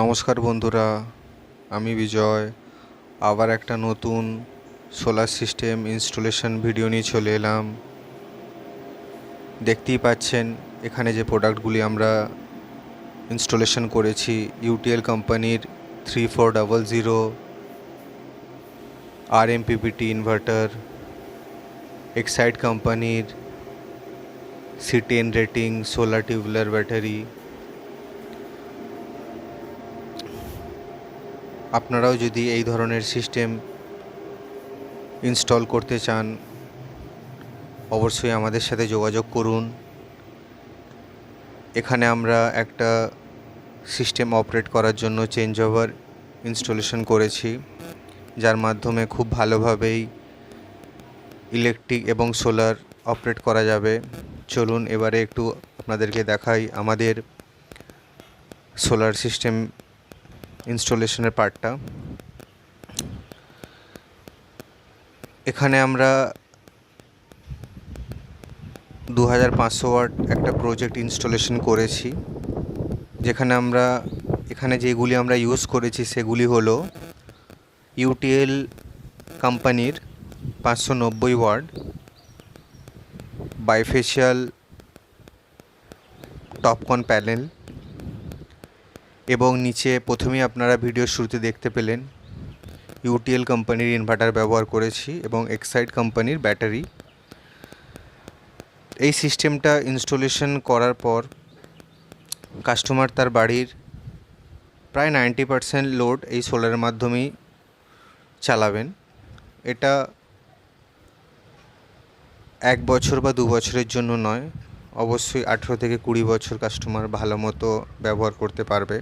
নমস্কার বন্ধুরা, আমি বিজয় আবার একটা নতুন সোলার সিস্টেম ইনস্টলেশন ভিডিও নিয়ে চলে এলাম। দেখতেই পাচ্ছেন এখানে যে প্রোডাক্টগুলি আমরা ইনস্টলেশন করেছি, ইউটিএল কোম্পানির 3400 RMPPT ইনভার্টার, এক্সাইড কোম্পানির C10 rating solar tubular battery. আপনারাও যদি এই ধরনের সিস্টেম ইনস্টল করতে চান অবশ্যই আমাদের সাথে যোগাযোগ করুন। এখানে আমরা একটা সিস্টেম অপারেট করার জন্য চেঞ্জ ওভার ইনস্টলেশন করেছি, যার মাধ্যমে খুব ভালোভাবেই ইলেকট্রিক এবং সোলার অপারেট করা যাবে। চলুন এবারে একটু আপনাদেরকে দেখাই আমাদের সোলার সিস্টেম ইনস্টলেশনের পার্টটা। এখানে আমরা 2500 ওয়াট একটা প্রজেক্ট ইনস্টলেশন করেছি, যেখানে এখানে যেগুলি আমরা ইউজ করেছি সেগুলি হলো ইউটিএল কোম্পানির 590 ওয়াট বাইফেশিয়াল টপকন প্যানেল, এবং নিচে প্রথমেই আপনারা ভিডিওর শুরুতে দেখতে পেলেন ইউটিএল কোম্পানির ইনভার্টার ব্যবহার করেছি এবং এক্সাইড কোম্পানির ব্যাটারি। এই সিস্টেমটা ইনস্টলেশন করার পর কাস্টমার তার বাড়ির প্রায় 90% লোড এই সোলারের মাধ্যমেই চালাবেন। এটা 1 বছর বা 2 বছরের জন্য নয়, অবশ্যই 18 থেকে 20 বছর কাস্টমার ভালো মতো ব্যবহার করতে পারবে।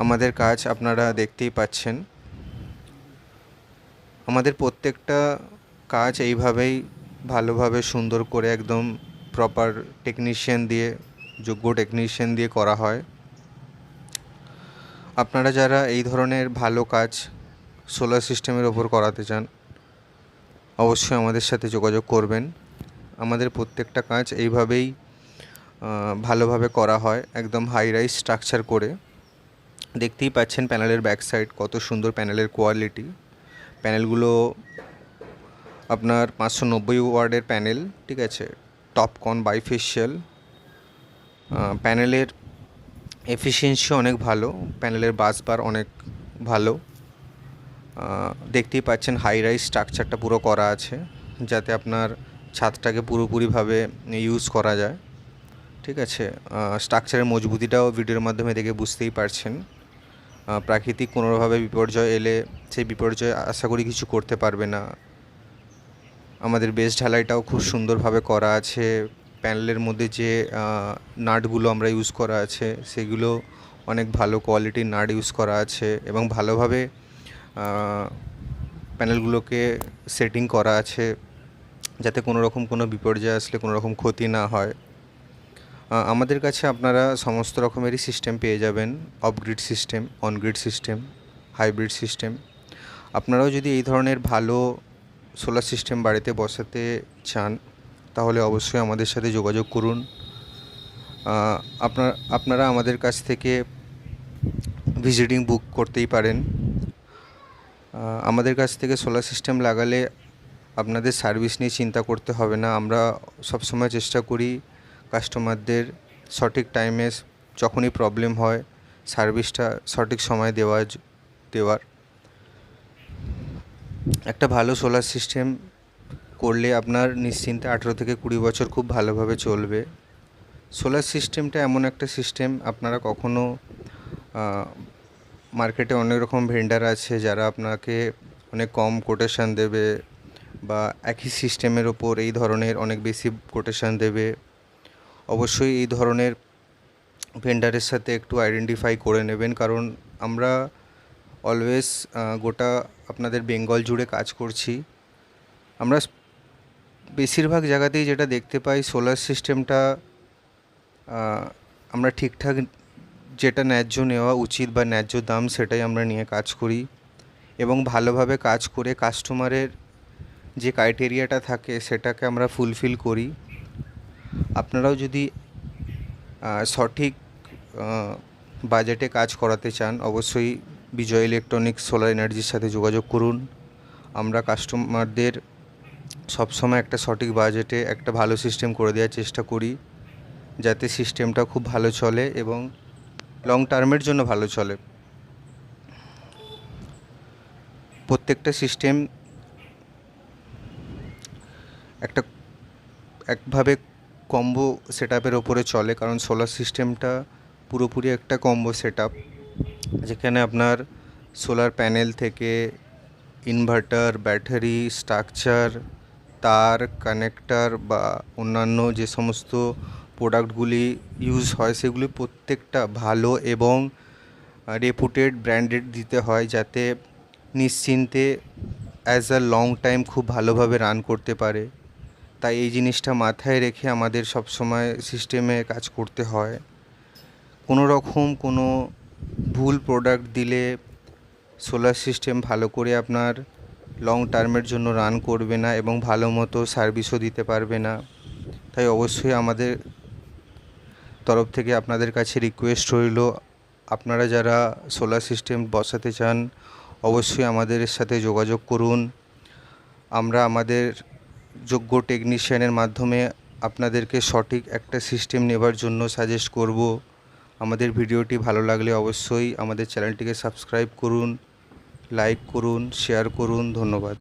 আমাদের কাজ আপনারা দেখতেই পাচ্ছেন। আমাদের প্রত্যেকটা কাজ এইভাবেই ভালোভাবে সুন্দর করে একদম প্রপার টেকনিশিয়ান দিয়ে, যোগ্য টেকনিশিয়ান দিয়ে করা হয়। আপনারা যারা এই ধরনের ভালো কাজ সোলার সিস্টেমের ওপর করাতে চান অবশ্যই আমাদের সাথে যোগাযোগ করবেন। আমাদের প্রত্যেকটা কাজ এইভাবেই ভালোভাবে করা হয়, একদম হাই রাইজ স্ট্রাকচার করে। দেখতেই পাচ্ছেন প্যানেলের ব্যাক সাইড কত সুন্দর প্যানেলের কোয়ালিটি। প্যানেলগুলো আপনার 590 ওয়াটের প্যানেল, ঠিক আছে, টপকন বাইফেশিয়াল। প্যানেলের এফিসিয়েন্সি অনেক ভালো, প্যানেলের বাসবার অনেক ভালো। দেখতেই পাচ্ছেন হাই রাইজ স্ট্রাকচারটা পুরো করা আছে, যাতে আপনার ছাদটাকে পুরোপুরিভাবে ইউজ করা যায়, ঠিক আছে। স্ট্রাকচারের মজবুতিটাও ভিডিওর মাধ্যমে দেখে বুঝতেই পারছেন। প্রাকৃতিক কোনোভাবে বিপর্যয় এলে সেই বিপর্যয় আশা করি কিছু করতে পারবে না। আমাদের বেস ঢালাইটাও খুব সুন্দরভাবে করা আছে। প্যানেলের মধ্যে যে নাটগুলো আমরা ইউজ করা আছে সেগুলো অনেক ভালো কোয়ালিটির নাট ইউজ করা আছে, এবং ভালোভাবে প্যানেলগুলোকে সেটিং করা আছে, যাতে কোনো রকম কোনো বিপর্যয় আসলে কোনো রকম ক্ষতি না হয়। আমাদের কাছে আপনারা সমস্ত রকমেরই সিস্টেম পেয়ে যাবেন, of grid system, on grid system, hybrid system. আপনারাও যদি এই ধরনের ভালো সোলার সিস্টেম বাড়িতে বসাতে চান তাহলে অবশ্যই আমাদের সাথে যোগাযোগ করুন। আপনারা আমাদের কাছ থেকে ভিজিটিং বুক করতেই পারেন। আমাদের কাছ থেকে সোলার সিস্টেম লাগালে আপনাদের সার্ভিস নিয়ে চিন্তা করতে হবে না। আমরা সবসময় চেষ্টা করি কাস্টমারদের সঠিক টাইমে যখনই প্রবলেম হয় সার্ভিসটা সঠিক সময় দেওয়ার। একটা ভালো সোলার সিস্টেম করলে আপনার নিশ্চিন্তে 18 থেকে 20 বছর খুব ভালোভাবে চলবে। সোলার সিস্টেমটা এমন একটা সিস্টেম, আপনারা কখনো মার্কেটে অনেক রকম ভেন্ডার আছে যারা আপনাকে অনেক কম কোটেশন দেবে, বা একই সিস্টেমের ওপর এই ধরনের অনেক বেশি কোটেশন দেবে। অবশ্যই এই ধরনের ভেন্ডারের সাথে একটু আইডেন্টিফাই করে নেবেন, কারণ আমরা অলওয়েজ গোটা আপনাদের বেঙ্গল জুড়ে কাজ করছি। আমরা বেশিরভাগ জায়গাতেই যেটা দেখতে পাই, সোলার সিস্টেমটা আমরা ঠিকঠাক যেটা ন্যায্য নেওয়া উচিত বা ন্যায্য দাম সেটাই আমরা নিয়ে কাজ করি, এবং ভালোভাবে কাজ করে কাস্টমারের যে ক্রাইটেরিয়াটা থাকে সেটাকে আমরা ফুলফিল করি। আপনারাও যদি সঠিক বাজেটে কাজ করাতে চান অবশ্যই বিজয় ইলেকট্রনিক্স সোলার এনার্জির সাথে যোগাযোগ করুন। আমরা কাস্টমারদের সবসময় একটা সঠিক বাজেটে একটা ভালো সিস্টেম করে দেওয়ার চেষ্টা করি, যাতে সিস্টেমটা খুব ভালো চলে এবং লং টার্মের জন্য ভালো চলে। প্রত্যেকটা সিস্টেম একভাবে কম্বো সেটআপের ওপরে চলে, কারণ সোলার সিস্টেমটা পুরোপুরি একটা কম্বো সেটআপ, যেখানে আপনার সোলার প্যানেল থেকে ইনভার্টার, ব্যাটারি, স্ট্রাকচার, তার, কানেক্টর বা অন্যান্য যে সমস্ত প্রোডাক্টগুলি ইউজ হয় সেগুলি প্রত্যেকটা ভালো এবং রেপুটেড ব্র্যান্ডেড দিতে হয়, যাতে নিশ্চিন্তে অ্যাজ আ লং টাইম খুব ভালোভাবে রান করতে পারে। তাই এই জিনিসটা মাথায় রেখে আমাদের সবসময় সিস্টেমে কাজ করতে হয়। কোনো রকম কোনো ভুল প্রোডাক্ট দিলে সোলার সিস্টেম ভালো করে আপনার লং টার্মের জন্য রান করবে না এবং ভালো মতো সার্ভিসও দিতে পারবে না। তাই অবশ্যই আমাদের তরফ থেকে আপনাদের কাছে রিকোয়েস্ট রইল, আপনারা যারা সোলার সিস্টেম বসাতে চান অবশ্যই আমাদের সাথে যোগাযোগ করুন। আমরা আমাদের যোগ্য টেকনিশিয়ানের মাধ্যমে আপনাদেরকে সঠিক একটা সিস্টেম নেবার জন্য সাজেস্ট করব। আমাদের ভিডিওটি ভালো লাগলে অবশ্যই আমাদের চ্যানেলটিকে সাবস্ক্রাইব করুন, লাইক করুন, শেয়ার করুন। ধন্যবাদ।